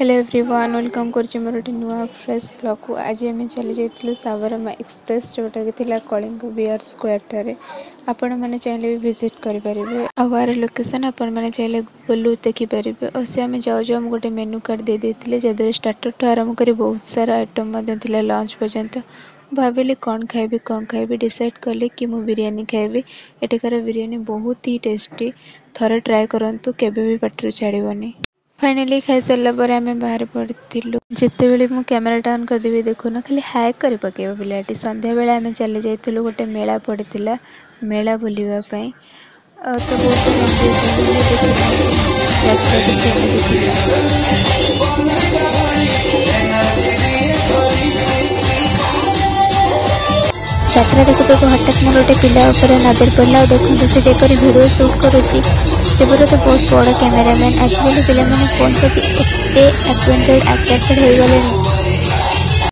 Hello everyone welcome करछि मोर गोटे नुआ फ्रेश ब्लॉग को। आज आम चली जाइलु साबरमती एक्सप्रेस जोटा कि कलिंग बिहार स्क्वायर ठारे आपण मैंने चाहिए भी विजिट करेंगे। आर लोकेशन आपण मैंने चाहिए गूगल देखिपारे। और से आम जाऊ जाऊ गोटे मेनू कार्ड दे देते जहाँ स्टार्टर ठू आरंभ कर बहुत सारा आइटम लंच पर्यंत। भाविली कौन खाइबी डिसाइड कली कि मु बिरियानी खाइबी। एटिकार बिरियानी बहुत ही टेस्टी, थरे ट्राए करंतु, केबे भी पाटिरु छाड़िबनी। फाइनाली खाई सारा पर आम बाहर पड़ू जिते मु कैमेरा ऑन करदेवी देखुन खाली हाय कर पकेब पिलाटी। संध्या बेले आम चली जाइलु गोटे मेला पड़ता मेला बुलवाई तो बहुत यात्रा देखु देखु हठात मोर गोटे पिला नजर पड़ा। देखो से जेपरी भिडियो शूट करुच्ची जबर तो बहुत बड़ कैमेरामैन। आजिकल पिला फोन प्रति एते अटेंडेड हो गले